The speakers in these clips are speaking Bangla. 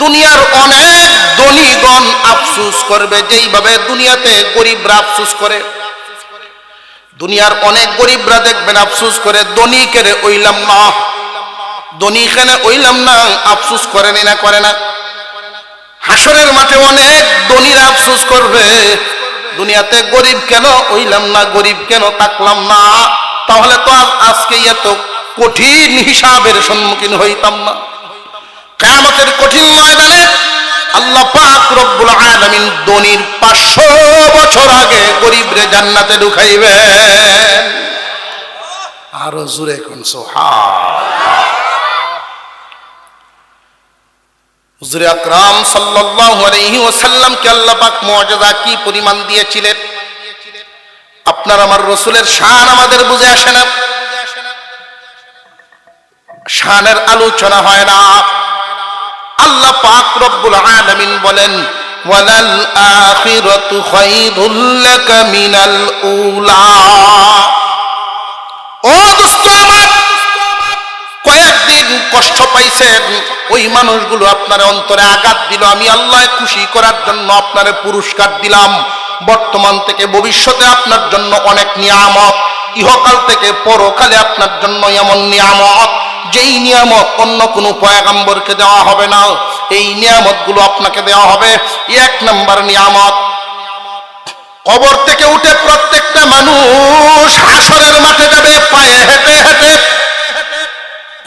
দুনিয়ার অনেক ধনীগণ আফসোস করবে যেইভাবে দুনিয়াতে গরিবরা আফসোস করে। দুনিয়ার অনেক গরিবরা দেখবেন আফসোস করে ধনীকেরে ওইলাম না, ধনীখানে ওইলাম না, আফসোস করেনি না করে না। হাসরের মাঠে অনেক ধনীরা আফসোস করবে দুনিয়াতে গরিব কেন ওইলাম না, গরিব কেন থাকলাম না, তাহলে তো আজকে এত কঠিন হিসাবের সম্মুখীন হইতাম না। কিয়ামতের কঠিন ময়দানে আল্লাহ পাক রব্বুল আলামিন ধনীর 500 বছর আগে গরিবরে জান্নাতে ঢুকাইবেন। আরো জোরে কোন সুবহানাল্লাহ। হুজুর আকরাম সাল্লাল্লাহু আলাইহি ওয়াসাল্লাম কে আল্লাহ পাক মুআজিজা কি পরিমাণ দিয়েছিলেন। আপনার আমার রাসূলের শান আমাদের বুঝে আসে না, শানের আলোচনা হয় না। আল্লাহ পাক রব্বুল আলামিন বলেন ওয়ালাল আখিরাতু খায়রুল লাকা মিনাল উলা। ও দোস্ত আমার, কয়েকদিন কষ্ট পাইছেন, ওই মানুষগুলো আপনার অন্তরে আঘাত দিল, আমি আল্লাহ খুশি করার জন্য আপনারে পুরস্কার দিলাম। বর্তমান থেকে ভবিষ্যতে আপনার জন্য অনেক নিয়ামত, ইহকাল থেকে পরকালে আপনার জন্য এমন নিয়ামত যেই নিয়ামত অন্য কোনো পয়গম্বরকে দেওয়া হবে না, এই নিয়ামতগুলো আপনাকে দেওয়া হবে। 1 নম্বর নিয়ামত, কবর থেকে উঠে প্রত্যেকটা মানুষ হাসরের মাঠে যাবে পায়ে হেঁটে হেঁটে,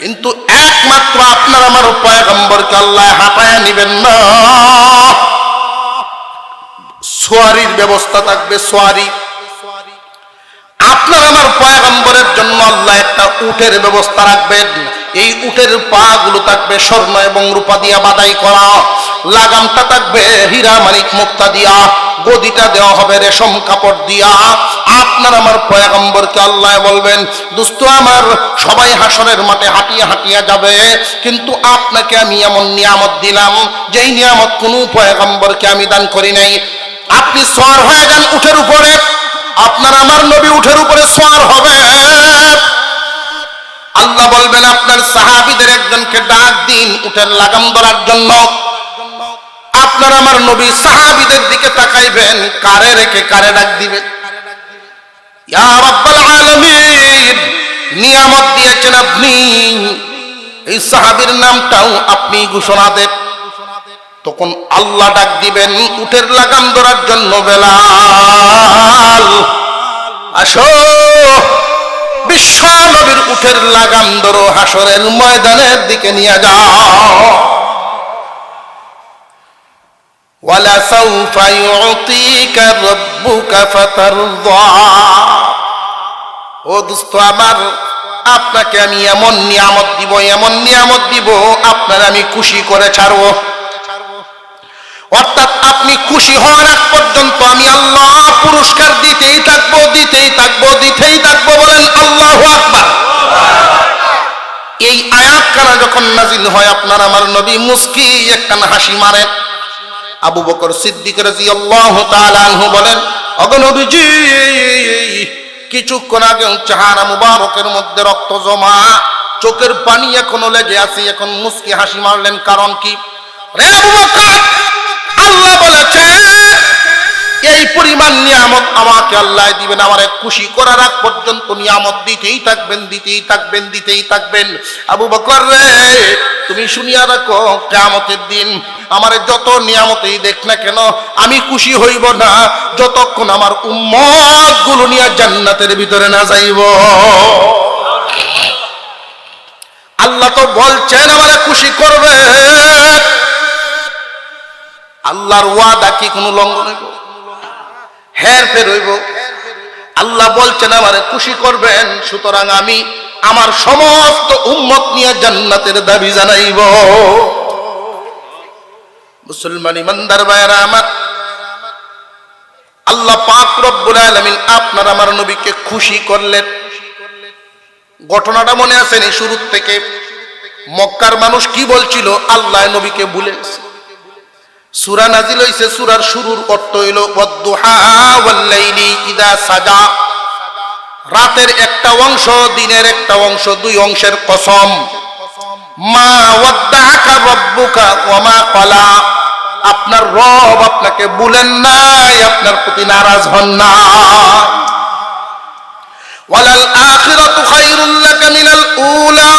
কিন্তু একমাত্র আপনার আমার পয়গম্বরকে আল্লাহ হাঁটায়া নিবেন না। সোয়ারির ব্যবস্থা থাকবে, সোয়ারি। আপনার আমার পয়গম্বরের জন্য আল্লাহ একটা উটের ব্যবস্থা রাখবেন। এই উটের পা গুলো থাকবে স্বর্ণ এবং রূপা দিয়া বাদাই করা, লাগামটা থাকবে হীরা মানিক মুক্তা দিয়া, গদিটা দেওয়া হবে রেশম কাপড় দিয়া। আপনার আমার পয়গম্বরকে আল্লাহ বলবেন দোস্ত আমার, সবাই হাসরের মাঠে হাঁটিয়ে হাঁটিয়ে যাবে, কিন্তু আপনাকে আমি এমন নিয়ামত দিলাম যেই নিয়ামত কোনো পয়গম্বরকে আমি দান করি নাই। আপনি সওয়ার হয়ে যান উটের উপরে, আপনার আমার নবী উটের উপরে সওয়ার হবে। আল্লাহ বলবেন আপনার সাহাবীদের একজনকে ডাক দিন উটের লাগাম ধরার জন্য। আপনার আমার নবী সাহাবীদের দিকে তাকাইবেন, কারে রেখে কারে ডাক দিবেন। ইয়া রাব্বাল আলামিন, নিয়ামত দিয়েছেন আপনি, এই সাহাবীর নামটাও আপনি ঘোষণা দেন। তখন আল্লাহ ডাক দিবেন উটের লাগাম ধরার জন্য, বেলাল আসো, বিশ্ব নবীর উটের লাগাম ধরো, হাসরের ময়দানের দিকে নিয়ে যাও। ওয়ালা সাউফা ইউতিকা রাব্বুকা ফাতারদা। ও দোস্ত আমার, আপনাকে আমি এমন নিয়ামত দিব, এমন নিয়ামত দিব আপনার আমি খুশি করে ছাড়বো। অর্থাৎ আপনি খুশি হওয়ার আগ পর্যন্ত আমি আল্লাহ পুরস্কার দিতেই থাকবো, দিতেই থাকবো, দিতেই থাকবো। বলেন আল্লাহু আকবার। এই আয়াতখানা যখন নাজিল হয়, আপনার আমার নবী মুস্কি একখান হাসি মারেন। আবু বকর সিদ্দিক রাদিয়াল্লাহু তাআলা আনহু বলেন, ওগো নবীজি, কিছুক্ষণ আগে চেহারা মুবারকের মধ্যে রক্ত জমা, চোখের পানি এখনো লেগে আছে, এখন মুস্কি হাসি মারলেন, কারণ কি? রে আবু বকর, আল্লাহ বলেছে এই পরিমাণ নিয়ামত আমাকে আল্লাহ দিবেন, আমারে খুশি করার আগ পর্যন্ত নিয়ামত দিতেই থাকবেন, দিতেই থাকবেন, দিতেই থাকবেন। আবু বকর রে, তুমি শুনিয়া রাখো, কিয়ামতের দিন আমারে যত নিয়ামতেই দেখ না কেন, আমি খুশি হইব না যতক্ষণ আমার উম্মত গুলো নিয়ে জান্নাতের ভিতরে না যাইব। আল্লাহ তো বলছেন আমারে খুশি করবে। আল্লাহর ওয়াদা কি কোনো লঙ্ঘন হইব? হেরফের হইব? আল্লাহ বলছেন আমারে খুশি করবেন, সুতরাং আমি আমার সমস্ত উম্মত নিয়ে জান্নাতের দাবি জানাইব। মুসলমান ইমানদার ভাইরা আমার, আল্লাহ পাক রব্বুল আলামিন আপনার আমার নবীকে খুশি করলেন। ঘটনাটা মনে আছে নি? শুরু থেকে মক্কার মানুষ কি বলছিল? আল্লাহ নবীকে ভুলে গেছে। সূরা নাজিল হইছে, সূরার শুরুর অর্থ হইল ওয়াদ-দুহা ওয়াল-লাইলি ইযা সাজা। রাতের একটা অংশ, দিনের একটা অংশ, দুই অংশের কসম। মা ওয়াদ্দাআকা রাব্বুকা ওয়া মা ক্বালা, আপনার রব আপনাকে বলেন নাই, আপনার প্রতি নারাজ হন না। ওয়ালাল আখিরাতু খায়রুল লাকা মিনাল উলা,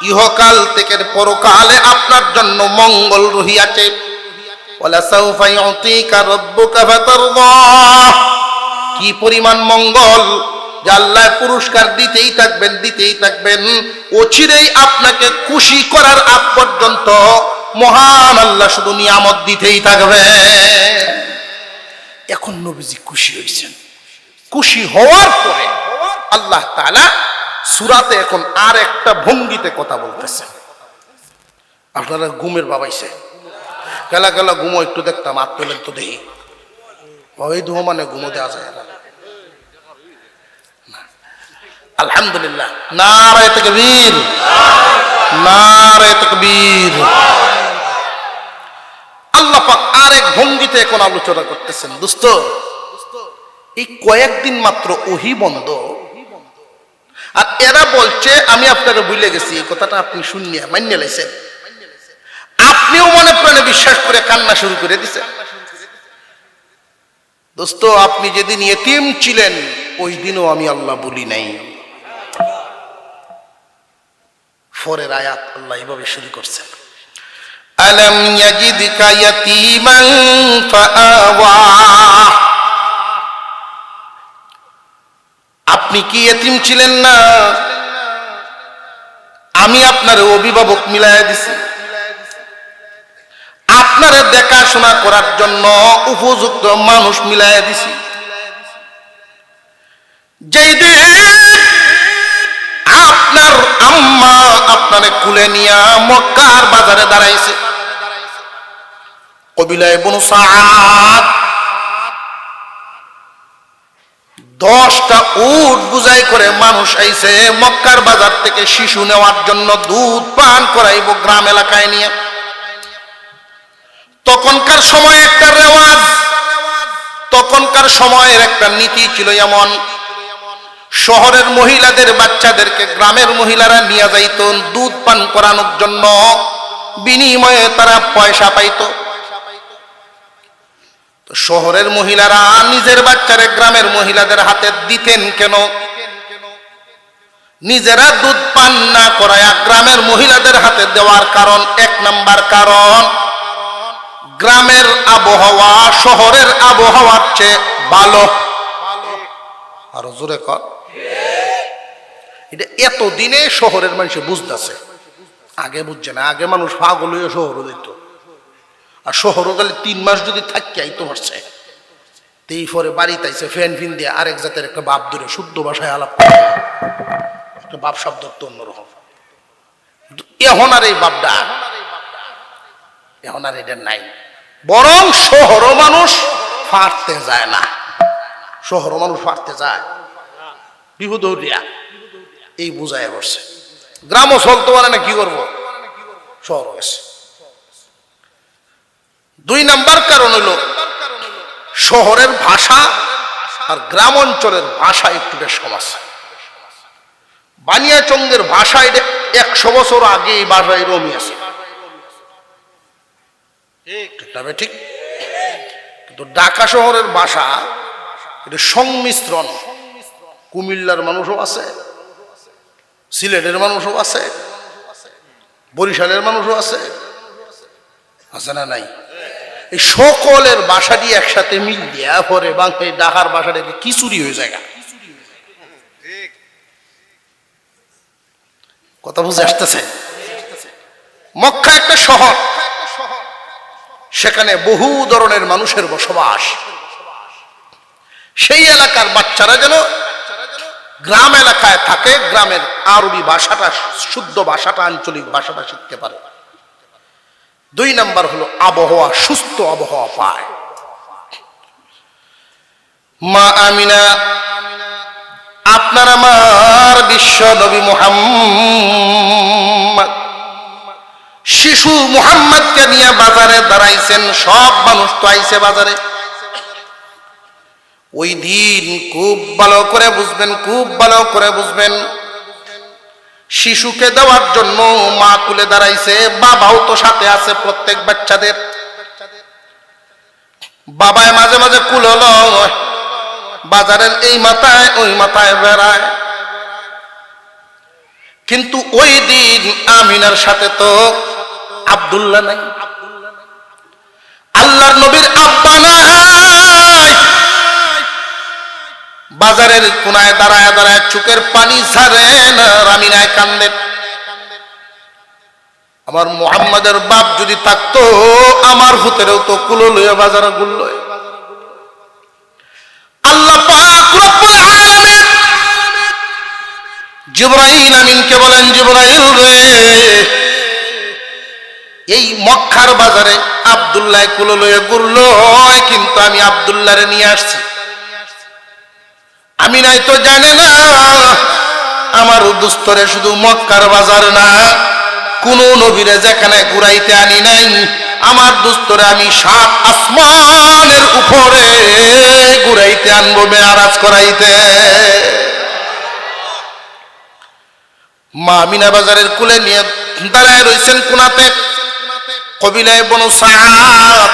ইহকাল থেকে পরকালে আপনার জন্য মঙ্গল রহিয়াছে। ওয়ালা সাউফা ইউতিকা রাব্বুকা ফাতারদা, কি পরিমাণ মঙ্গল যে আল্লাহ পুরস্কার দিতেই থাকবেন, দিতেই থাকবেন, অচিরেই আপনাকে খুশি করার আগ পর্যন্ত মহান আল্লাহ শুধু নিয়ামত দিতেই থাকবে। এখন নবীজি খুশি হয়েছেন। খুশি হওয়ার পরে আল্লাহ তাআলা সূরাতে এখন আর একটা ভঙ্গিতে কথা বলতেছেন। আপনারা ঘুমের বাবাইছে গেলা গেলা ঘুমো একটু দেখতাম, আর তোলেন তো দেখি ওই ধুমো মানে ঘুমো দেওয়া যায় না। আলহামদুলিল্লাহ, নারায়ে তাকবীর, নারায়ে তাকবীর। আল্লাহ পাক আরেক ভঙ্গিতে এখন আলোচনা করতেছেন। দোস্ত, এই কয়েকদিন মাত্র ওহী বন্ধ, আর এরা বলছে আমি আপনাকে ভুলে গেছি। এই কথাটা আপনি শুনিয়া মান্য লাইছেন, আপনিও মনে প্রাণে বিশ্বাস করে কান্না শুরু করে দিছেন। দোস্ত, আপনি যেদিন ইতিম ছিলেন ওই দিনও আমি আল্লাহ বলি নাই। পরের আয়াত আল্লাহ এইভাবে শুরু করছেন, আলাম ইয়াজিদকা ইয়াতীমান ফাআওয়া, আপনি কি ইতিম ছিলেন না? আমি আপনার অভিভাবক মিলাইয়া দিছি, আপনারে দেখাশোনা করার জন্য উপযুক্ত মানুষ মিলাইয়া দিছি। যেই দিন আপনার আম্মা আপনারে কুলে নিয়া মক্কার বাজারে দাঁড়াইছে, কবিলায়ে বনু সাআদ 10টা উট বুঝাই করে মানুষ আইছে মক্কার বাজার থেকে শিশু নেওয়ার জন্য, দুধ পান করাইব গ্রাম এলাকায় নিয়ে। তখনকার সময় একটা রেওয়াজ, তখনকার সময়ের একটা নীতি ছিল এমন, শহরের মহিলাদের বাচ্চাদেরকে গ্রামের মহিলারা নিয়ে যাইত দুধ পান করানোর জন্য, বিনিময়ে তারা পয়সা পাইত। তো শহরের মহিলারা নিজের বাচ্চারে গ্রামের মহিলাদের হাতে দিতেন কেন? নিজেরা দুধ পান না করায়া গ্রামের মহিলাদের হাতে দেওয়ার কারণ, 1 নাম্বার কারণ, গ্রামের আবহাওয়া শহরের আবহাওয়ার চেয়ে ভালো। আরো জোরে কর, এটা এতদিনে শহরের মানুষ বুঝতেছে, আগে বুঝছে না। আগে মানুষ পাগল হয়ে শহরে যেত, আর শহরও গেলে 3 মাস যদি থাকি আইতো পারছে, এই পরে বাড়িতে আইসে ফ্যান ফিন দিয়ে আরেক জাতের একটা বাপ ধরে শুদ্ধ ভাষায় আলাপ করে, একটা বাপ শব্দ তো অন্যরকম। এখন আর এই বাপটা, এখন আর এটা নাই। বরং শহরও মানুষ ফাটতে যায় না, শহরও মানুষ ফাটতে যায় বিহুদৌরিয়া, এই বুঝায় বসছে। গ্রামও চলতে পারে না, কি করবো, শহর হয়েছে। 2 নাম্বার কারণ হইল শহরের ভাষা আর গ্রাম অঞ্চলের ভাষা একটু বেশ সমস্যা। বানিয়াচঙ্গের ভাষা এটা 100 বছর আগে এই ভাষায় রমি আছে, ঠিক। কিন্তু ঢাকা শহরের ভাষা এটা সংমিশ্রণ, কুমিল্লার মানুষও আছে, সিলেটের মানুষও আছে, বরিশালের মানুষও আছে, আছে না নাই? এই সকলের ভাষাটি একসাথে মিল দিয়া পরে বাংলা ঢাকার ভাষাটা খিচুড়ি হয়ে যায়। কথা বুঝে আসতেছে? মক্কা একটা শহর, সেখানে বহু ধরনের মানুষের বসবাস। সেই এলাকার বাচ্চারা যেন গ্রাম এলাকায় থাকে, গ্রামের আরবি ভাষাটা, শুদ্ধ ভাষাটা, আঞ্চলিক ভাষাটা শিখতে পারে। 2 নাম্বার হলো আবহাওয়া, সুস্থ আবহাওয়া পায়। মা আমিনা, আপনার আমার বিশ্ব নবী মুহাম্মদ শিশু মুহাম্মদকে নিয়ে বাজারে দাঁড়াইছেন। সব মানুষ তো আইছে বাজারে। ওই দিন খুব ভালো করে বুঝবেন, খুব ভালো করে বুঝবেন, শিশুকে দেওয়ার জন্য মা কুলে দাঁড়াইছে, বাবাও তো সাথে আছে প্রত্যেক বাচ্চাদের। বাবায় মাঝে মাঝে কুলে লয়, বাজারের এই মাথায় ওই মাথায় বেড়ায়। কিন্তু ওই দিন আমিনার সাথে তো আব্দুল্লাহ নাই, আল্লাহর নবীর আব্বা নাই। বাজারের কোনায় দাঁড়ায় দাঁড়ায় চোখের পানি ছাড়েন, আমিনায় কান্দেন। আমার মুহাম্মাদের বাপ যদি থাকতো, আমার ভূতেরও তো কুলো লইয়া বাজারে গুলল। আল্লাহ পাক রব্বুল আলামিন জিবরাইল আমিনকে বলেন, জিবরাইল রে, এই মক্কার বাজারে আব্দুল্লাহ কুলো লইয়া ঘুরল, কিন্তু আমি আব্দুল্লাহরে নিয়ে আসছি। আমি নাই তো জানে না আমার দুস্তরে শুধু মক্কার বাজার না, কোন নবীরে যেখানে ঘুরাইতে আনি নাই, আমার দুস্তরে আমি 7 আসমানের উপরে ঘুরাইতে আনবো, মেরাজ করাইতে। মা আমিনা বাজারের কুলে নিয়ে দাঁড়ায় রয়েছেন কোনাতে। কবিলায় বনু সাদ,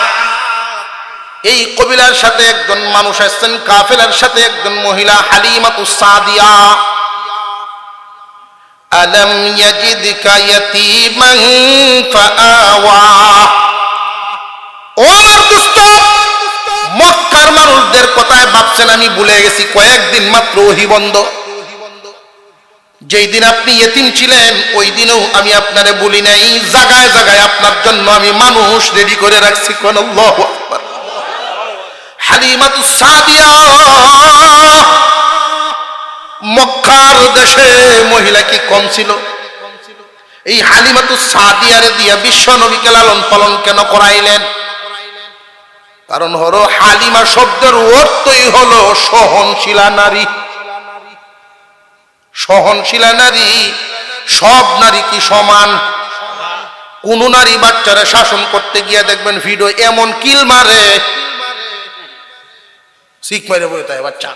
এই কবিলার সাথে একজন মানুষ আসছেন, কাফেলার সাথে একজন মহিলা হালিমাতুস সাদিয়া। আলম ইয়াজিদকা ইয়াতীমান ফাআওয়া। ও আমার দোস্ত, মক্কার মানুষদের কথায় ভাবছেন আমি ভুলে গেছি, কয়েকদিন মাত্র ওহী বন্ধ। যেই দিন আপনি ইয়েতিম ছিলেন, ওই দিনও আমি আপনারে বলি নাই, জায়গায় জায়গায় আপনার জন্য আমি মানুষ রেডি করে রাখছি। কোন আল্লাহু আকবার। হালিমাতুস সাদিয়া মক্কার দেশে মহিলা কি কম ছিল? এই হালিমাতুস সাদিয়ারে দিয়া বিশ্ব নবীকে লালন পালন কেন করাইলেন? কারণ হলো হালিমা শব্দের অর্থই হলো সহনশীলা নারী। সহনশীলা নারী। সব নারী কি সমান? কোন নারী বাচ্চারা শাসন করতে গিয়ে দেখবেন ভিডিও এমন কিল মারে, শিখ মারে বই তাই বাচ্চা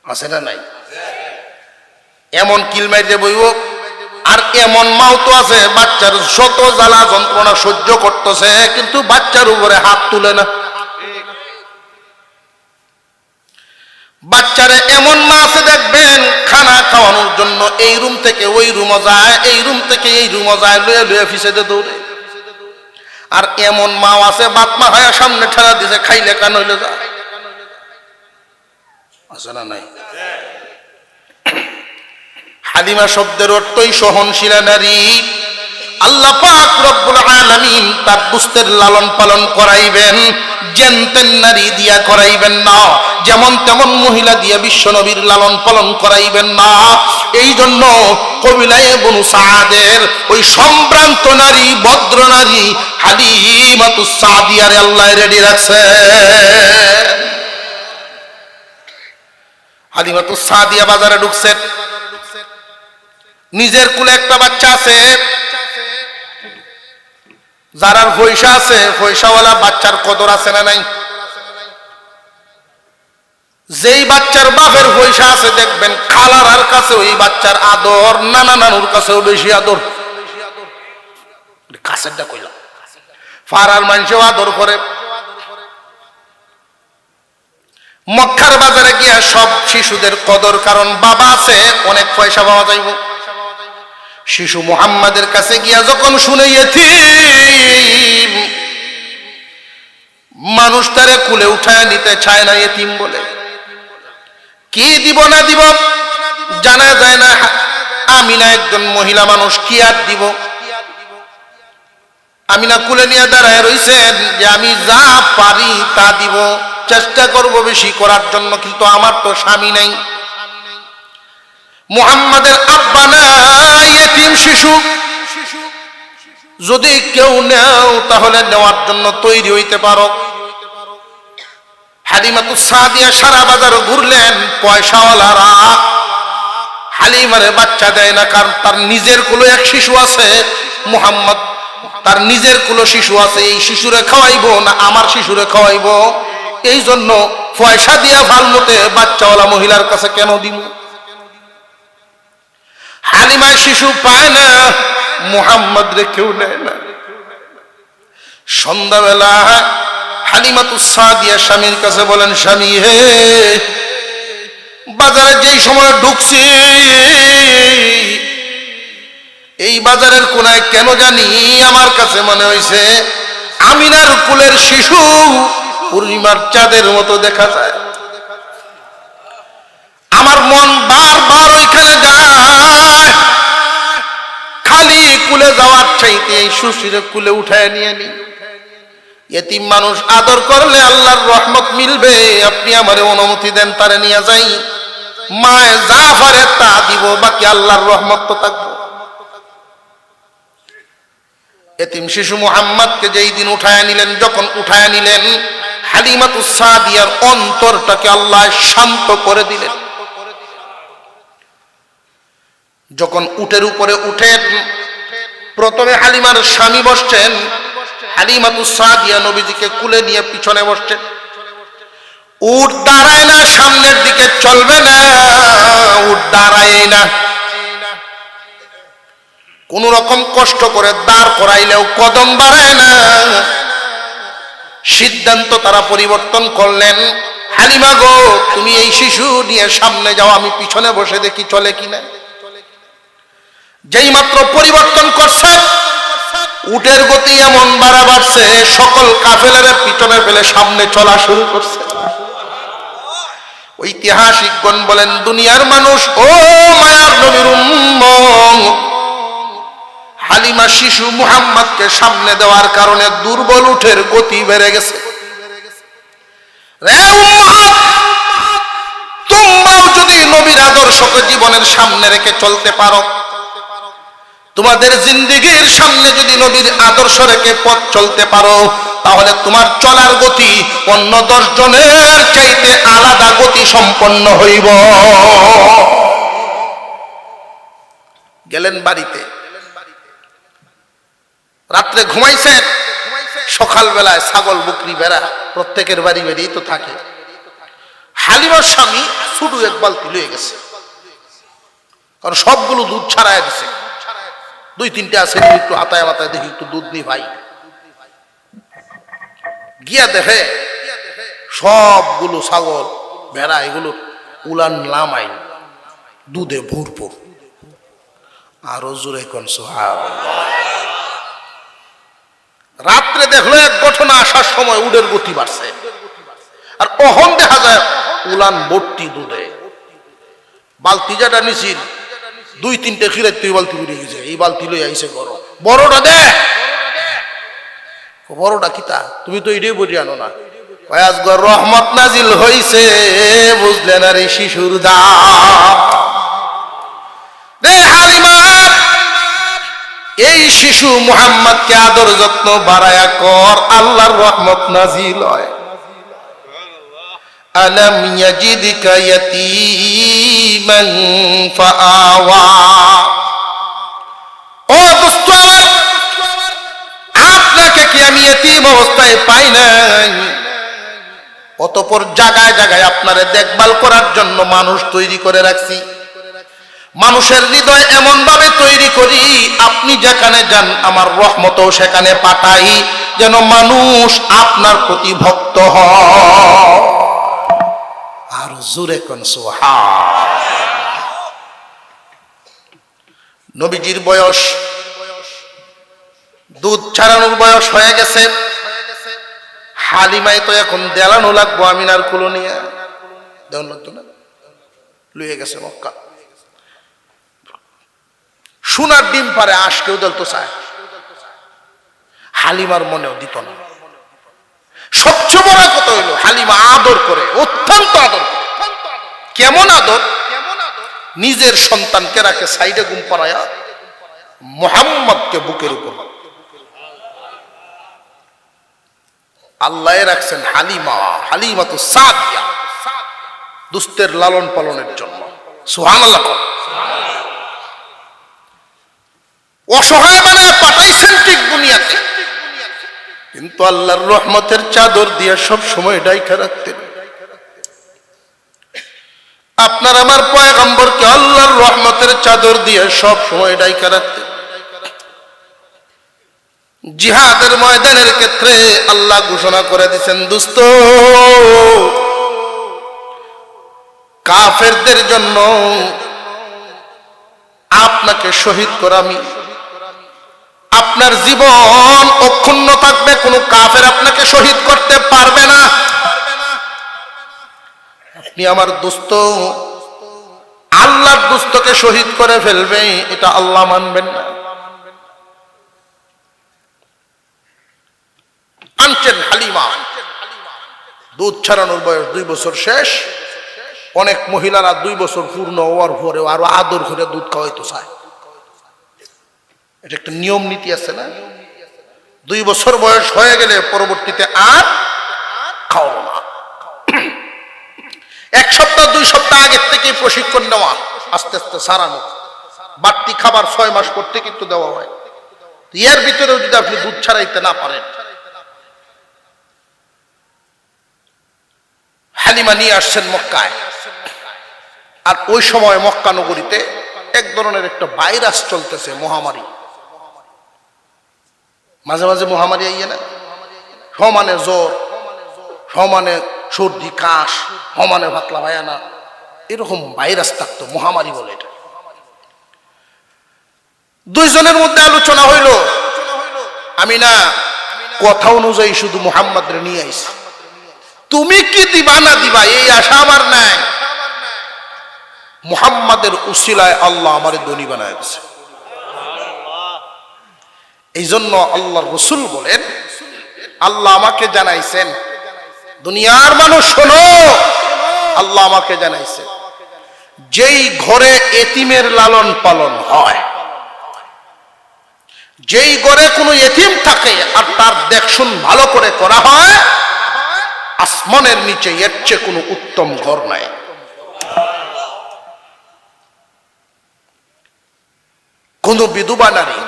আছে না নাই? এমন কিল মাইরে বইব। আর এমন মাও তো আছে বাচ্চার শত জ্বালা যন্ত্রণা সহ্য করতেছে, কিন্তু বাচ্চার উপরে হাত তুলে না। বাচ্চারা এমন মা আছে দেখবেন খানা খাওয়ানোর জন্য এই রুম থেকে ওই রুমে যায়, এই রুম থেকে এই রুমে যায়, লুয়ে লুয়ে ফিসেতে দৌড়ে। আর এমন মাও আছে বাতমা হয়ে সামনে ঠেলা দিছে, খাইলে কান হইলে যায়। আছে না নাই? হালিমা শব্দের অর্থই সহনশীলা নারী। আল্লাহ পাক রব্বুল আলামিন তার দুস্তের লালন পালন করাইবেন, জেনতেন নারী দিয়া করাইবেন না, যেমন তেমন মহিলা দিয়া বিশ্ব নবীর লালন পালন করাইবেন না। এই জন্য কবিলায়ে বনু সাদের ওই সম্ভ্রান্ত নারী, ভদ্র নারী হালিমাতুস সাদিয়ারে আল্লাহ রেডি রাখছে। হালিমাতুস সাদিয়া বাজারে ঢুকছে, নিজের কুলে একটা বাচ্চা আছে, যারার পয়সা আছে, পয়সাওয়ালা বাচ্চার কদর আছে না নাই? যেই বাচ্চার বাপের পয়সা আছে দেখবেন খালার কাছে ওই বাচ্চার আদর, নানা নানুর কাছেও বেশি আদর। কাছেরটা কইলাম, পাড়ার মানুষও আদর করে। মক্কার বাজারে গিয়া সব শিশুদের কদর, কারণ বাবা আছে, অনেক পয়সা পাওয়া যাইব। শিশু মুহাম্মাদের কাছে গিয়া যখন শুনে ইয়েতিম, মানুষ তারে কুলে উঠায় নিতে চায় না ইয়েতিম বলে। কি দিব না দিব জানা যায় না। আমিনা একজন মহিলা মানুষ, কি আর দিব? আমিনা কুলে নিয়ে দাঁড়ায় রইছেন যে আমি যা পারি তা দিব, চেষ্টা করব বেশি করার জন্য, কিন্তু আমার তো স্বামী নাই। মুহাম্মাদের আব্বা নাই, এতিম শিশু। যদি কেউ নেও তাহলে নেওয়ার জন্য তৈরি হইতে পারো। হালিমাতুস সাদিয়া সারা বাজার ঘুরলেন, পয়সাওয়ালারা হালিমারে বাচ্চা দেয় না, কারণ তার নিজের কুলে এক শিশু আছে। মুহাম্মদ তার নিজের কুলে শিশু আছে, এই শিশুরে খাওয়াইবো না আমার শিশুরে খাওয়াইবো? এই জন্য পয়সা দিয়া ভালমতে বাচ্চাওয়ালা মহিলার কাছে কেন দিব? হালিমা শিশু পায় না, মুহাম্মদ রে কেউ নেয় না। সন্ধ্যাবেলা হালিমাতুস সাদিয়া স্বামীর কাছে বলেন, স্বামী হে, বাজারে যেই সময় ঢুকছি এই বাজারের কোনায় কেন জানি আমার কাছে মনে হয়েছে আমিনার কুলের শিশু পূর্ণিমার চাঁদের মতো দেখা যায়। আমার মন বারবার ওইখানে যায়, খালি কুলে যাওয়ার চাইতে এই শিশুরে কুলে উঠায় নিয়ে নি। এতিম মানুষ আদর করলে আল্লাহর রহমত মিলবে, আপনি আমারে অনুমতি দেন তারে নিয়ে যাই। মায়ে যা পারে তা দিব, বাকি আল্লাহর রহমত তো থাকবে। এতিম শিশু মুহাম্মদকে যেই দিন উঠায় নিলেন, যখন উঠায় নিলেন হালিমাতুস সাদিয়ার অন্তরটাকে আল্লাহ শান্ত করে দিলেন। যখন উটের উপরে উঠেন, প্রথমে হালিমার স্বামী বসছেন, হালিমাতুস সাদিয়া নবীজিকে কুলে নিয়ে পিছনে বসছেন। উট দাঁড়ায় না, সামনের দিকে চলবে না, উট দাঁড়ায় না। কোন রকম কষ্ট করে দাঁড় করাইলেও কদম বাড়ায় না। সিদ্ধান্ত তারা পরিবর্তন করলেন, হালিমা গো, তুমি এই শিশু নিয়ে সামনে যাও, আমি পিছনে বসে দেখি চলে কিনা। যেই মাত্র পরিবর্তন করছে, উটের গতি এমন বাড়ছে, সকল কাফেলারে পিছনে ফেলে সামনে চলা শুরু করছে। ঐতিহাসিকগণ বলেন, দুনিয়ার মানুষ, ও মায়ার নবীর উম্মত, হালিমা শিশু মুহাম্মদকে সামনে দেওয়ার কারণে দুর্বল উটের গতি বেড়ে গেছে। রে উম্মত, তোমরাও যদি নবীর আদর্শকে জীবনের সামনে রেখে চলতে পারো, তোমাদের জিন্দেগির সামনে যদি নবীর আদর্শ রেখে পথ চলতে পারো, তাহলে তোমার চলার গতি অন্য 10 জনের চাইতে আলাদা গতি সম্পন্ন হইব। গেলেন বাড়িতে, রাত্রে ঘুমাইছেন, সকালবেলায় ছাগল বকরি বেড়া প্রত্যেকের বাড়ি বাড়িই তো থাকে। হালিমার স্বামী শুধু এক বালতি লয়ে গেছে, কারণ সবগুলো দুধ ছাড়াই দিছে। 2-3টা আছে, একটু হাতায় মাথায় দেখি একটু দুধ নি ভাই। গিয়া দেখে সবগুলো ছাগল ভেড়া এগুলো উলান লামাই দুধে ভরপুর। আরো জোরে কোন সুবহানাল্লাহ। রাত্রে দেখলো এক ঘটনা, আসার সময় উডের গতি বাড়ছে, আর অহন দেখা যায় উলান ভর্তি দুধে। বালতি যেটা নিছিল 2-3টে খিরাত তুই বালতি বেরিয়ে গেছে, এই বালতি লই আইছে গরম। বড়টা দে, বড়টা কিতা, তুমি তো এটাই বলি আনো না। আজগর রহমত নাজিল হইছে, বুঝলেন আর এই শিশুর দাম। এই শিশু মুহাম্মদকে আদর যত্ন বাড়ায়া কর, আল্লাহর রহমত নাজিল হয়। আলাম ইয়াজিদকা ইয়াতীমান ফাআওয়া। ও দোস্ত, আপনাকে কি আমি ইতিম অবস্থায় পাই নাই? অতঃপর জায়গায় জায়গায় আপনারে দেখভাল করার জন্য মানুষ তৈরি করে রাখছি। মানুষের হৃদয় এমন ভাবে তৈরি করি, আপনি যেখানে যান আমার রহমতও সেখানে পাঠাই, যেন মানুষ আপনার প্রতি ভক্ত হয়। আর জোরে কোন সুবহানাল্লাহ। নবীজির বয়স, দুধ ছাড়ানোর বয়স হয়ে গেছে। হালিমায় তো এখন দেলানো লাগবো আমিনার কুলো নিয়ে, দেওয়ান লাগতো না, লুয়ে গেছে মক্কা। সোনার ডিম পারে আশ কেউ দলতো চায়, হালিমার মনেও দিত না। সবচেয়ে বড় কথা হইল হালিমা আদর করে, অত্যন্ত আদর করে। কেমন আদর? নিজের সন্তানকে রাখে সাইডে ঘুম পাড়ায়া, মুহাম্মদকে বুকের উপর আল্লাহ রাখছেন হালিমা, হালিমাতুস সাদিয়া, দুস্থের লালন পালনের জন্য। সুবহানাল্লাহ। অসহায় মানে পাঠাইছেন ঠিক দুনিয়াতে, কিন্তু আল্লাহর রহমতের চাদর দিয়ে সব সময় ডাইকা রাখতেন। আপনার আমার পয়গম্বরকে আল্লাহর রহমতের চাদর দিয়ে সব সময় ডাইকা রাখতেন। জিহাদের ময়দানের ক্ষেত্রে আল্লাহ ঘোষণা করে দিয়েছেন, দোস্ত কাফেরদের জন্য আপনাকে শহীদ করা, আমি আপনার জীবন অক্ষুণ্ণ থাকবে, কোনো কাফের আপনাকে শহীদ করতে পারবে না। আপনি আমার দোস্ত, আল্লাহর দোস্তকে শহীদ করে ফেলবে, এটা আল্লাহ মানবেন না। আনছেন হালিমা, দুধ ছাড়ানোর বয়স 2 বছর শেষ। অনেক মহিলারা 2 বছর পূর্ণ হওয়ার পরে আরো আদর করে দুধ খাওয়াইতে চায়। এটা একটা নিয়ম নীতি আছে না? 2 বছর বয়স হয়ে গেলে পরবর্তীতে আর খাওয়াবো না। 1 সপ্তাহ 2 সপ্তাহ আগের থেকে প্রশিক্ষণ নেওয়া, আস্তে আস্তে সারানো। বাড়তি খাবার 6 মাস পর থেকে একটু দেওয়া হয়। এর ভিতরেও যদি আপনি দুধ ছাড়াইতে না পারেন, হালিমা নিয়ে আসছেন মক্কায়। আর ওই সময় মক্কা নগরীতে এক ধরনের একটা ভাইরাস চলতেছে, মহামারী। মাঝে মাঝে মহামারী আইয়ে না, সমানে জ্বর, সমানে সর্দি কাশ, সমানে পাতলা ভায়ানা, এরকম ভাইরাস থাকতো, মহামারী বলে এটা। 2 জনের মধ্যে আলোচনা হইল, আমি না কথা অনুযায়ী শুধু মুহাম্মদরে নিয়ে আইছি, তুমি কি দিবা না দিবা এই আশা আমার নাই। মুহাম্মাদের উসিলায় আল্লাহ আমারে ধনী বানায় দিয়েছে। এই জন্য আল্লাহর রাসূল বলেন, আল্লাহ আমাকে জানাইছেন, দুনিয়ার মানুষ শোনো, আল্লাহ আমাকে জানাইছেন, যেই ঘরে এতিমের লালন পালন হয়, যেই ঘরে কোনো এতিম থাকে আর তার দেখশুন ভালো করে করা হয়, আসমানের নিচে এর চেয়ে কোনো উত্তম ঘর নাই। কোন বিধবা নারী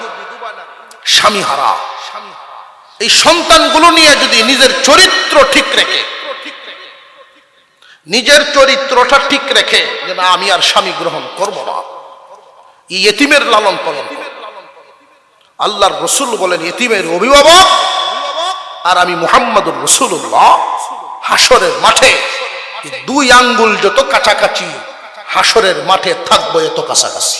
স্বামী হারা, এই সন্তানগুলো নিয়ে যদি নিজের চরিত্র ঠিক রেখে, নিজের চরিত্রটা ঠিক রেখে যে না আমি আর স্বামী গ্রহণ করব না, এই এতিমের লালন পালন করব। আল্লাহর রাসূল বলেন, এতিমের অভিভাবক আর আমি মুহাম্মদুর রাসূলুল্লাহ হাসরের মাঠে 2 আঙ্গুল যত কাছাকাছি, হাসরের মাঠে থাকবো এত কাছাকাছি।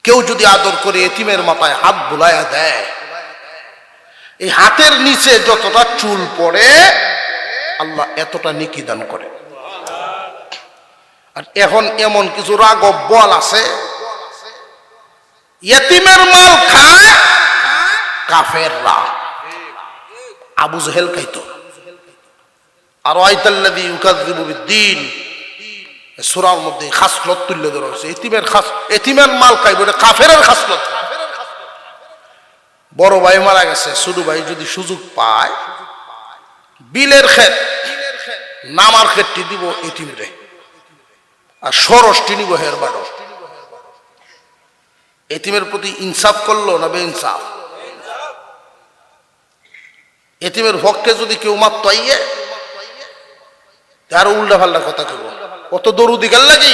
কেউ যদি আদর করে এতিমের মাথায় হাত বুলাইয়া দেয়, এই হাতের নিচে যতটা চুল পড়ে আল্লাহ এতটা নেকি দান করে। আর এখন এমন কিছু রাগব বল আছে, এতিমের মাল খায় কাফেররা। আবু জেহেল খাইতো। আর আইতাল্লাযী ইউকাযযিবু বিদ্দীন, সূরার মধ্যে খাসলত তুলে ধরা হয়েছে, এতিমের মাল খাইব, এটা কাফেরের খাসলত। বড় ভাই মারা গেছে, ছোট ভাই যদি সুযোগ পায়, বিলের ক্ষেত নামার ক্ষেতটি দিব এতিমরে, আর সরসটি নিব হের বাড়ো। এতিমের প্রতি ইনসাফ করলো না বেইনসাফ? এতিমের হককে যদি কেউ মাত্র আইয়ে, আরো উল্টা পাল্টা কথা কেব, কত দরুদি গাল লাগি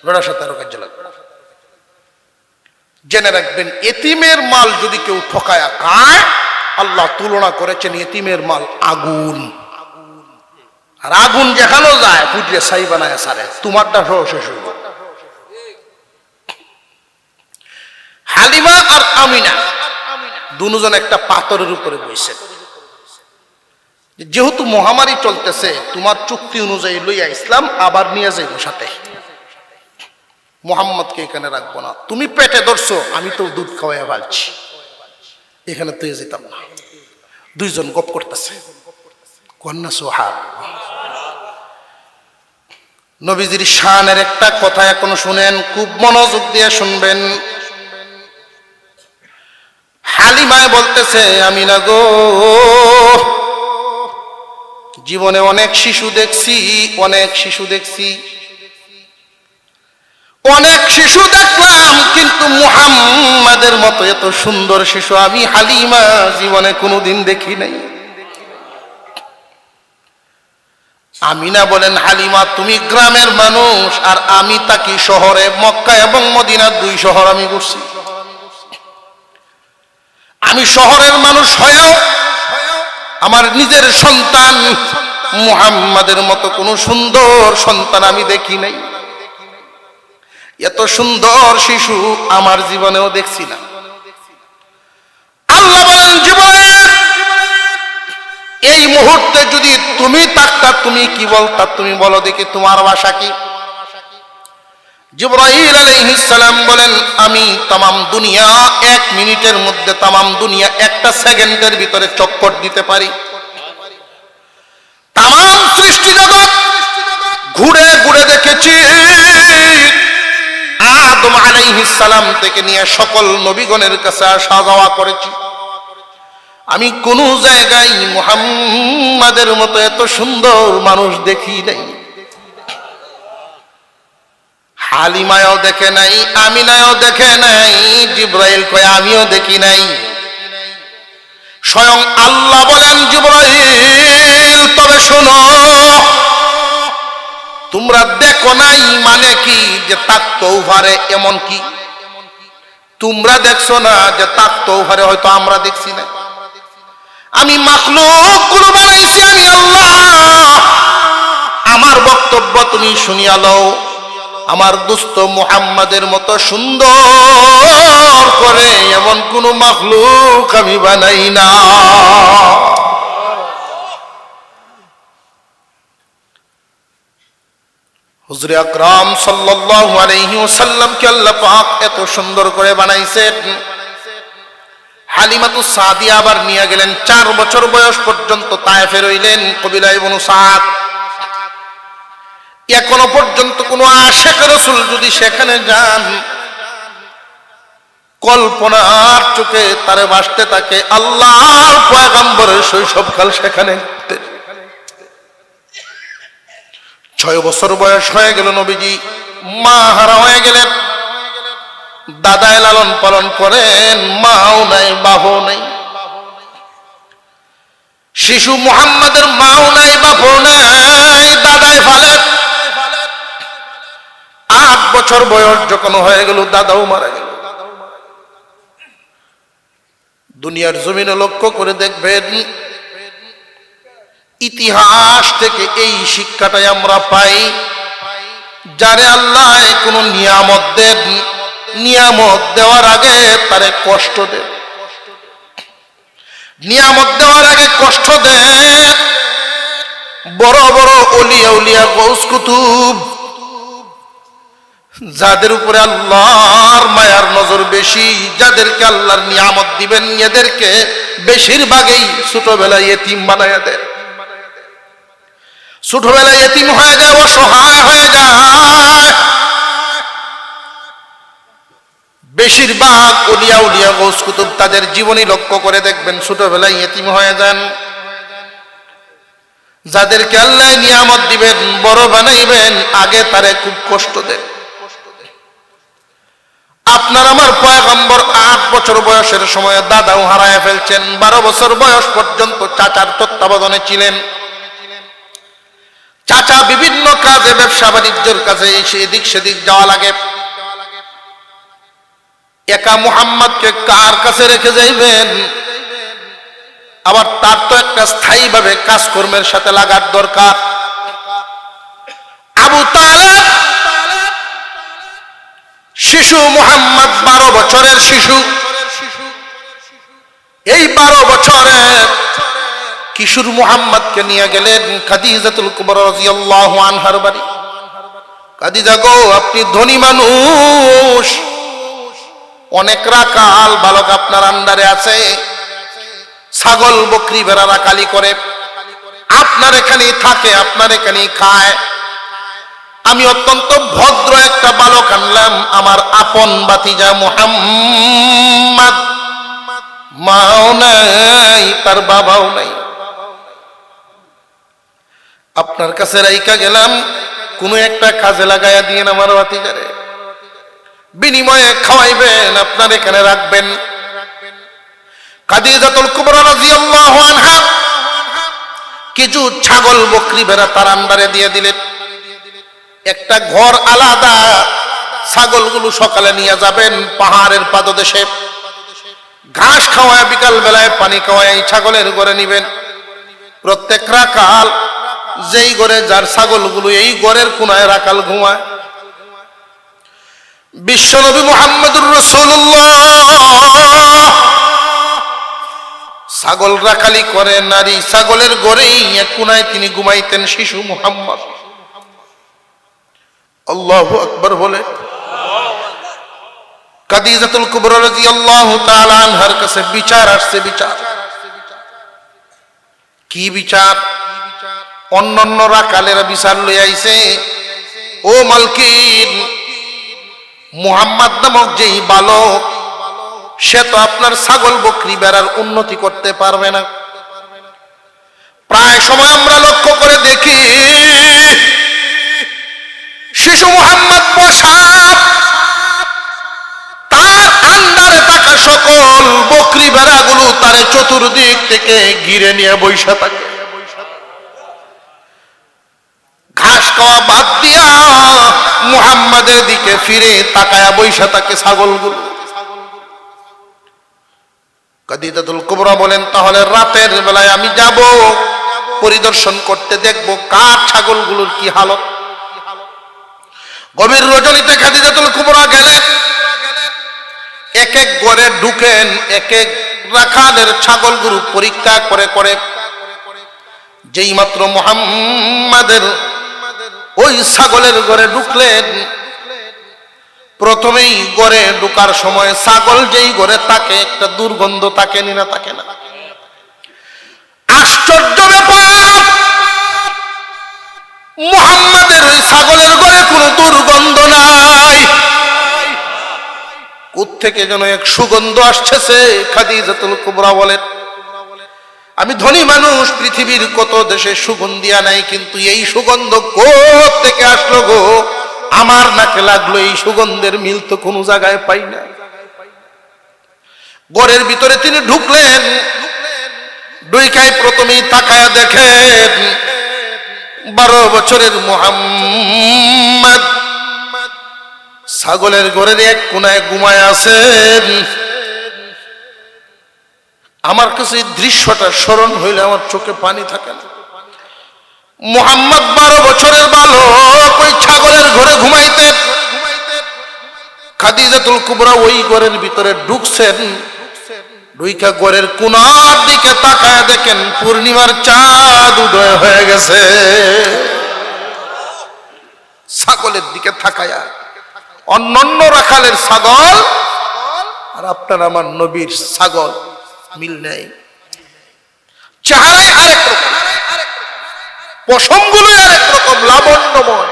বেড়ার সাথে আরো কার্য লাগবে। জেনে রাখবেন, এতিমের মাল যদি কেউ ঠকায়া খায়, আল্লাহ তুলনা করেছেন এতিমের মাল আগুন। আর আগুন যেখানে যায় ফুটিয়ে ছাই বানায় সারে, তোমারটা সহ শেষ হইব। হালিমা আর আমিনা দুজন একটা পাথরের উপরে বসেছেন। যেহেতু মহামারী চলতেছে, তোমার চুক্তি অনুযায়ী লইয়া ইসলাম আবার নিয়ে যাইব সাথে, মুহাম্মদকে এখানে রাখবো না, তুমি পেটে ধরছো, আমি তো দুধ খাওয়াইয়া ভালছি, এখানে তুই যেতাম না। 2 জন গপ করতেছে, কন্যা সোহাগ। নবীজির শানের একটা কথা এখন শুনেন, খুব মনোযোগ দিয়ে শুনবেন। হালিমায় বলতেছে, আমিনা গো, জীবনে অনেক শিশু দেখছি, অনেক শিশু দেখছি, অনেক শিশু দেখলাম, কিন্তু মুহাম্মাদের মতো এত সুন্দর শিশু আমি হালিমা জীবনে কোনোদিন দেখি নাই। আমিনা বলেন, হালিমা তুমি গ্রামের মানুষ আর আমি থাকি শহরে, মক্কা এবং মদিনা দুই শহর আমি ঘুরছি। আমি শহরের মানুষ হয়েও আমার নিজের সন্তান মুহাম্মাদের মতো কোন সুন্দর সন্তান আমি দেখি নাই। এত সুন্দর শিশু আমার জীবনেও দেখছি না। আল্লাহ বলেন, জিবরাইল এই মুহূর্তে যদি তুমি থাকতা তুমি কি বলতা, তুমি বলো দেখি তোমার ভাষা কি? জিবরাইল আলাইহিস সালাম বলেন, আমি तमाम দুনিয়া 1 মিনিটের মধ্যে तमाम দুনিয়া 1টা সেকেন্ডের ভিতরে চক্কর দিতে পারি। तमाम সৃষ্টি জগৎ ঘুরে ঘুরে দেখেছি, আদম আলাইহিস সালাম থেকে নিয়ে সকল নবীগণের কাছে আসা যাওয়া করেছি। আমি কোন জায়গায় মুহাম্মাদের মতো এত সুন্দর মানুষ দেখি নাই। হালিমায়ও দেখে নাই, আমিনায়ও দেখে নাই, জিবরাইল কয় আমিও দেখি নাই। স্বয়ং আল্লাহ বলেন, জিবরাইল তবে শোনো, তোমরা দেখো নাই মানে কি যে তাকতেও পারে এমন কি? তোমরা দেখছো না যে তাকতেও পারে, হয়তো আমরা দেখছি না। আমি মাখলুক গুলো বানাইছি আমি আল্লাহ। আমার বক্তব্য তুমি শুনিয়া লও, আমার দোস্ত মুহাম্মাদের মতো সুন্দর করে এমন কোন মাখলুক আমি বানাই না। হুজুর আকরাম সাল্লাল্লাহু আলাইহি ওয়াসাল্লাম কে আল্লাহ পাক এত সুন্দর করে বানাইছেন। হালিমাতুস সাদিয়া আবার নিয়ে গেলেন, 4 বছর বয়স পর্যন্ত তায়েফে রইলেন, কবিলা ইবনু সাদ। এখনো পর্যন্ত কোন আশিক রাসূল যদি সেখানে যান, কল্পনার চোখে তারে ভাসতে থাকে আল্লাহর পয়গম্বরের শৈশবকাল সেখানে। 6 বছর বয়স হয়ে গেল, নবীজি মা হারা হয়ে গেলেন। দাদায় লালন পালন করেন, মাও নাই বাপও নাই। শিশু মুহাম্মাদের মাও নাই বাপও নাই, দাদায় ফালে। 8 বছর বয়স যখন হয়ে গেল, দাদাও মারা গেল। দুনিয়ার জমিনে লক্ষ্য করে দেখবেন, ইতিহাস থেকে এই শিক্ষাটাই আমরা পাই, যারে আল্লাহ কোন নিয়ামত দেন, নিয়ামত দেওয়ার আগে তারে কষ্ট দেন। নিয়ামত দেওয়ার আগে কষ্ট দেন। বড় বড় ওলিয়া উলিয়া গৌস কুতুব, যাদের উপরে আল্লাহর মায়ার নজর বেশি, যাদেরকে আল্লাহর নিয়ামত দিবেন, এদেরকে বেশিরভাগই ছোটবেলায় এতিম বানায়া দেন। ছোটবেলায় এতিম হয়ে যায়, অসহায় হয়ে যায়। বেশিরভাগ ওলিয়া উলিয়া গৌস কুতুব তাদের জীবনী লক্ষ্য করে দেখবেন, ছোটবেলায় এতিম হয়ে যান। যাদেরকে আল্লাহ নিয়ামত দিবেন, বড় বানাইবেন, আগে তারে খুব কষ্ট দেন। আপনার আমার পয়গম্বর 8 বছর বয়সের সময় দাদাও হারায় ফেলছেন। 12 বছর বয়স পর্যন্ত চাচার তত্ত্বাবধানে ছিলেন। চাচা বিভিন্ন কাজে, ব্যবসা বাণিজ্যের কাজে এদিক সেদিক যাওয়া লাগে। একা মুহাম্মদকে কার কাছে রেখে যাইবেন? আবার তার তো একটা স্থায়ীভাবে কাজকর্মের সাথে লাগার দরকার। আবু তালেব শিশু, মুহাম্মদ 12 বছরের শিশু। এই 12 বছরের কিশোর মুহাম্মদকে নিয়ে গেলেন খাদিজাতুল কুবরা রাদিয়াল্লাহু আনহার বাড়ি। খাদিজা গো, আপনি ধনী মানুষ, অনেক রাখাল বালক আপনার আন্ডারে আছে, ছাগল বকরি ভেড়া রাখালি করে, আপনার এখানেই থাকে, আপনার এখানেই খায়। আমি অত্যন্ত ভদ্র একটা বালক আনলাম, আমার আপন ভাতিজা মুহাম্মদ, মাও নাই, তার বাবাও নাই, আপনার কাছে রাইকা গেলাম, কোনো একটা কাজে লাগাইয়া দিয়েন আমার ভাতিজারে, বিনিময়ে খাওয়াইবেন, আপনার এখানে রাখবেন। খাদিজাতুল কুবরা রাদিয়াল্লাহু আনহা কিছু ছাগল বকরি ভেড়া তার আন্ডারে দিয়ে দিলেন। একটা ঘর আলাদা, ছাগলগুলো সকালে নিয়ে যাবেন পাহাড়ের পাদদেশে, ঘাস খাওয়ায় বিকাল বেলায় পানি খাওয়ায় এই ছাগলের ঘরে নিবেন। প্রত্যেক রাকাল যেই ঘরে যার ছাগলগুলো এই ঘরের কোনায় রাকাল ঘুমায়। বিশ্বনবী মুহাম্মদুর রাসূলুল্লাহ ছাগল রাখালি করে নারী ছাগলের ঘরেই এক কোনায় তিনি ঘুমাইতেন শিশু মুহাম্মদ। আল্লাহু আকবার বলে। খাদিজাতুল কুবরা রাদিয়াল্লাহু তাআলা আনহার কাছে বিচার আসছে। বিচার কি বিচার? অন্যান্য রাকালেরা বিচার লই আইছে, ও মালকিন, মুহাম্মদ নামক যেই বালক সে তো আপনার ছাগল বকরি বেড়ার উন্নতি করতে পারবে না। প্রায় সময় আমরা লক্ষ্য করে দেখি শিশু মুহাম্মদ বসা, তার আন্ডারে থাকা সকল বকরি বেড়াগুলো তার চতুর্দিক থেকে ঘিরে নিয়ে বৈশা থাকে। ঘাস খাওয়া বাদ দিয়া মুহাম্মাদের দিকে ফিরে তাকায়া বৈশা থাকে ছাগলগুলো। খাদিজাতুল কুবরা বলেন, তাহলে রাতের বেলায় আমি যাব পরিদর্শন করতে, দেখব কার ছাগলগুলোর কি হালত। গভীর রজনীতে খাদিজাতুল কুবরা গেলেন, এক এক ঘরে ঢুকেন, এক এক রাখালের ছাগলগুলো পরীক্ষা করে করে যেই মাত্র মুহাম্মাদের ওই ছাগলের ঘরে ঢুকলেন, প্রথমেই ঘরে ঢোকার সময় ছাগল যেই ঘরে তাকে একটা দুর্গন্ধ তাকে না তাকে না। আশ্চর্য ব্যাপার, মুহাম্মাদের ওই ছাগলের ঘরে কোনো দুর্গন্ধ নাই, কোত্থেকে যেন এক সুগন্ধ আসতেছে। খাদিজাতুল কুবরা বলেন, আমি ধনী মানুষ, পৃথিবীর কত দেশে সুগন্ধিয়া নাই, কিন্তু এই সুগন্ধ কোত্থেকে আসলো গো? আমার নাকে লাগলো, এই সুগন্ধের মিল তো কোনো জায়গায় পাই না। ঘরের ভিতরে তিনি ঢুকলেন, ঢুকায় প্রথমেই তাকায়া দেখেন 12 বছরের মুহাম্মদ ছাগলের ঘরের এক কোনায় ঘুমায় আছেন। আমার কাছে এই দৃশ্যটা স্মরণ হইলে আমার চোখে পানি থাকে না। মুহাম্মদ 12 বছরের বালক ওই ছাগলের ঘরে ঘুমাইতেন। খাদিজাতুল কুবরা ওই ঘরের ভিতরে ঢুকছেন, ঢুইকা ঘরের কোনার দিকে তাকায় দেখেন পূর্ণিমার চাঁদ উদয় হয়ে গেছে। ছাগলের দিকে তাকায়া, অন্যান্য রাখালের ছাগল আর আপনার আমার নবীর ছাগল মিল নেই, চেহারায় আরেক রকম, পশমগুলো আরেক রকম লাবণ্যময়।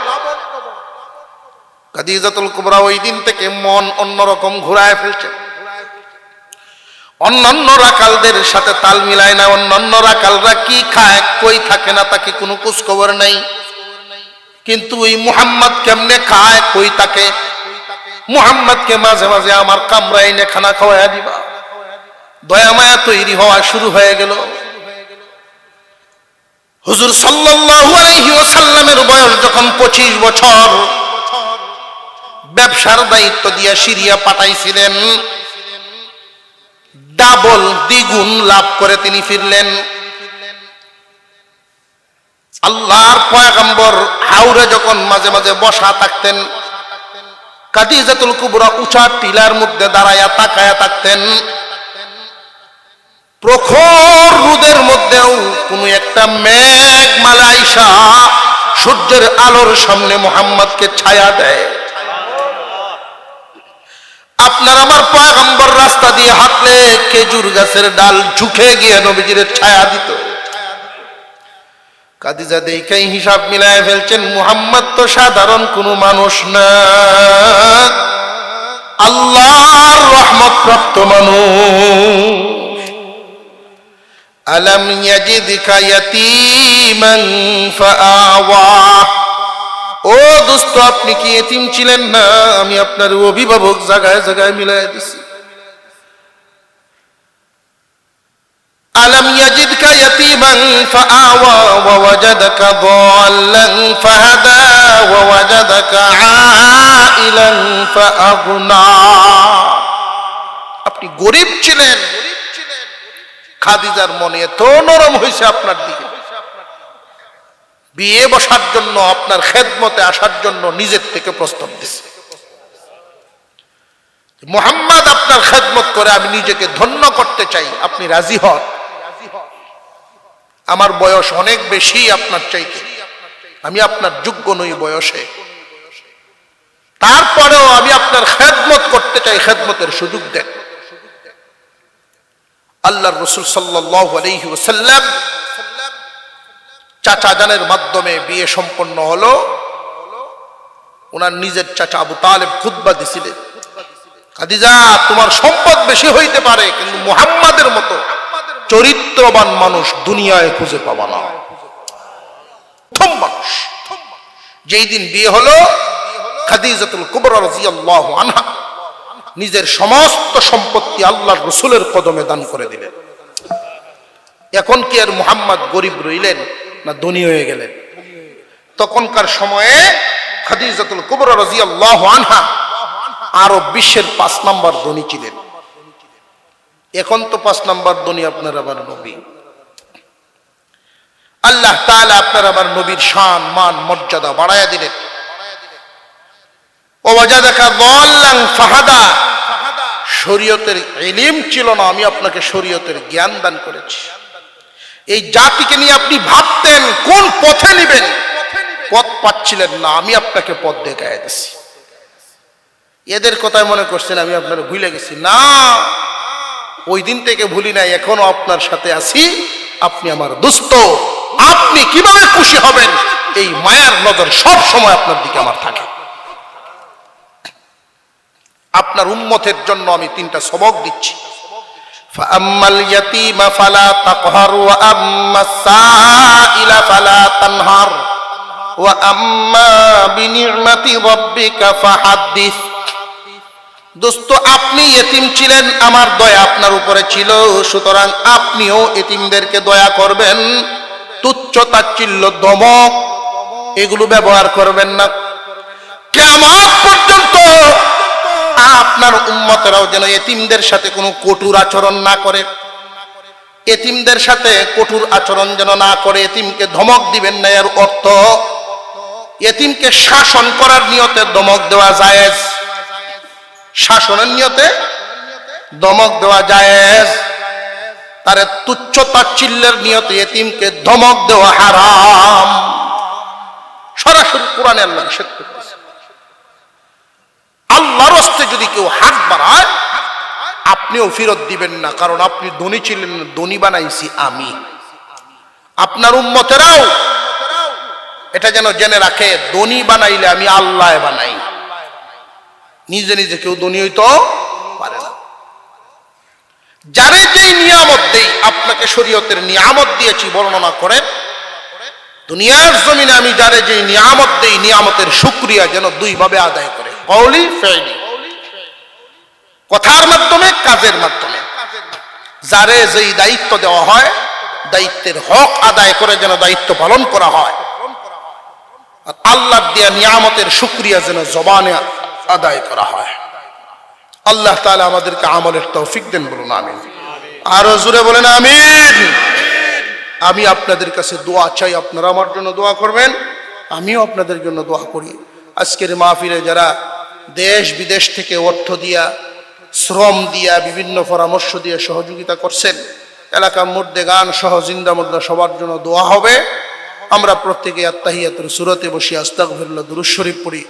খাদিজাতুল কুবরা ওই দিন থেকে মন অন্যরকম ঘুরায় ফেলছে। অন্যান্য রাখালদের সাথে তাল মিলায় না, অন্যান্য রাখালরা কি খায় কই থাকে না তাকে কোনো খোঁজ খবর নাই, কিন্তু ওই মুহাম্মদ কেমনে খায় কই থাকে। মুহাম্মদকে মাঝে মাঝে আমার কামরায় এনে খানা খাওয়াইয়া দিবা। দয়া মায়া তৈরি হওয়া শুরু হয়ে গেল। হুজুর সাল্লাল্লাহু আলাইহি ওয়াসাল্লামের বয়স যখন 25 বছর, ব্যবসার দায়িত্ব দিয়ে সিরিয়া পাঠাইছিলেন, ডাবল দ্বিগুণ লাভ করে তিনি ফিরলেন। আল্লাহর পয়গম্বর হাওরে যখন মাঝে মাঝে বসা থাকতেন, খাদিজাতুল কুবরা উঁচা টিলার মধ্যে দাঁড়ায়া তাকায়া থাকতেন। প্রখর রোদের মধ্যেও কোনো একটা মেঘ মালা আইসা সূর্যের আলোর সামনে মুহাম্মদকে ছায়া দেয়। আপনার আমার পয়গম্বর রাস্তা দিয়ে হাঁটলে খেজুর গাছের ডাল ঝুঁকে গিয়ে নবীজির ছায়া দিত। খাদিজা দেখাই হিসাব মিলায় ফেলছেন, মুহাম্মদ তো সাধারণ কোনো মানুষ না, আল্লাহর রহমত প্রাপ্ত মানুষ। আলাম ইয়াজিদকা ইয়াতীমান ফাআওয়া, ও দোস্ত আপনি কি এতিম ছিলেন না? আমি আপনার অভিভাবক জায়গায় জায়গায় মিলাই দিছি। আলম ইয়াজিদকা ইয়াতীমান ফাআওয়া ওয়া ওয়াজাদাকা দাল্লান ফাহাদা ওয়া ওয়াজাদাকা আইলান ফাআগনা। আপনি গরীব ছিলেন, খাদিজার মনে এত নরম হয়েছে আপনার দিকে, বিয়ে বসার জন্য, আপনার খেদমতে আসার জন্য নিজের থেকে প্রস্তাব দিচ্ছে। মুহাম্মদ আপনার খেদমত করে আমি নিজেকে ধন্য করতে চাই, আপনি রাজি হন। আমার বয়স অনেক বেশি আপনার চাইতে, আমি আপনার যোগ্য নই বয়সে, তারপরেও আমি আপনার খেদমত করতে চাই, খেদমতের সুযোগ দেন। আল্লাহর রাসূল সাল্লাল্লাহু আলাইহি ওয়াসাল্লাম চাচা জানের মাধ্যমে বিয়ে সম্পন্ন হলো। ওনার নিজের চাচা আবু তালেব খুতবা দিছিলেন, খাদিজা তোমার সম্পদ বেশি হইতে পারে, কিন্তু মুহাম্মাদের মতো চরিত্রবান মানুষ দুনিয়ায় খুঁজে পাবা না। প্রথম মানুষ। যেই দিন বিয়ে হলো, খাদিজাতুল কুবরা রাদিয়াল্লাহু আনহা নিজের সমস্ত সম্পত্তি আল্লাহর রাসূলের কদমে দান করে দিলেন। এখন কি আর মুহাম্মদ গরিব রইলেন না ধনী হয়ে গেলেন? তখনকার সময়ে খাদিজাতুল কুবরা রাদিয়াল্লাহু আনহা আরব বিশ্বের 5 নম্বর ধনী ছিলেন। এখন তো 5 নম্বর ধনী আপনার আবার নবী। আল্লাহ তাআলা আপনার আবার নবীর শান মান মর্যাদা বাড়ায়া দিলেন। ওয়াজাদাকা দাল্লান ফাহাদা, শরীয়তের ইলম ছিল না, আমি আপনাকে শরীয়তের জ্ঞান দান করেছি। এই জাতিকে নিয়ে আপনি ভাবতেন কোন পথে নেবেন, পথ পাচ্ছিলেন না, আমি আপনাকে পথ দেখায় দিয়েছি। এদের কথাই মনে করছেন আমি আপনারা ভুলে গেছি? না, ওই দিন থেকে ভুলি নাই, এখনো আপনার সাথে আছি, আপনি আমার দোস্ত। আপনি কিভাবে খুশি হবেন, এই মায়ার নজর সব সময় আপনার দিকে আমার থাকে। আপনার উম্মতের জন্য আমি 3টা সবক দিচ্ছি। ফাআম্মাল ইয়াতীমা ফালা তাকহার ওয়া আম্মাস সাইলা ফালা তানহার ওয়া আম্মা বিনি'মাতি রাব্বিকা ফাহাদ্দিস। দোস্ত, আপনি এতিম ছিলেন, আমার দয়া আপনার উপরে ছিল, সুতরাং আপনিও এতিমদেরকে দয়া করবেন। তুচ্ছ তাচ্ছিল্য, ধমক এগুলো ব্যবহার করবেন না। কিয়ামত পর্যন্ত আপনার উম্মতেরাও যেন এতিমদের সাথে কোনো কঠোর আচরণ না করে, এতিমদের সাথে কঠোর আচরণ যেন না করে। এতিমকে ধমক দিবেন না, এর অর্থ এতিমকে শাসন করার নিয়তে ধমক দেওয়া জায়েজ, শাসনের নিয়তে ধমক দেওয়া জায়েজ। তারে তুচ্ছ তাচ্ছিল্যের নিয়তে এতিমকে ধমক দেওয়া হারাম। সরাসরি কোরআনে আল্লাহ নিষেধ করতেছে। আল্লাহর রাস্তায় যদি কেউ হাত বাড়ায় আপনিও ফেরত দিবেন না, কারণ আপনি ধনী ছিলেন, ধনী বানাইছি আমি। আপনার উম্মতেরাও এটা যেন জেনে রাখে, ধনী বানাইলে আমি আল্লাহ বানাই, নিজে নিজে কেউ ধনী হইতো পারে না। যারে যেই নিয়ামত দেই, আপনাকে শরীয়তের নিয়ামত দিয়েছি বর্ণনা করেন, দুনিয়ার জমিনে আমি যারে যেই নিয়ামত দেই, নিয়ামতের শুকরিয়া যেন 2 ভাবে আদায় করে, কওলি ফি'লি, কথার মাধ্যমে, কাজের মাধ্যমে। যারে যেই দায়িত্ব দেওয়া হয়, দায়িত্বের হক আদায় করে যেন দায়িত্ব পালন করা হয়। আর আল্লাহর দেয়া নিয়ামতের শুকরিয়া যেন জবানে আদায় করা হয়। আল্লাহ তাআলা আমাদেরকে আমলের তৌফিক দেন, বলুন আমিন। আরো জোরে বলেন আমিন। আমি আপনাদের কাছে দোয়া চাই, আপনারা আমার জন্য দোয়া করবেন, আমিও আপনাদের জন্য দোয়া করি। আজকের মাহফিলে যারা দেশ বিদেশ থেকে অর্থ দিয়া, শ্রম দিয়া, বিভিন্ন পরামর্শ দিয়ে সহযোগিতা করছেন, এলাকা মুর্দে গান সহ জিন্দা মুর্দা সবার জন্য দোয়া হবে। আমরা প্রত্যেকে আত্তাহিয়াতুর সূরাতে বসে আস্তাগফিরুল্লাহ দুরূদ শরীফ পড়ি।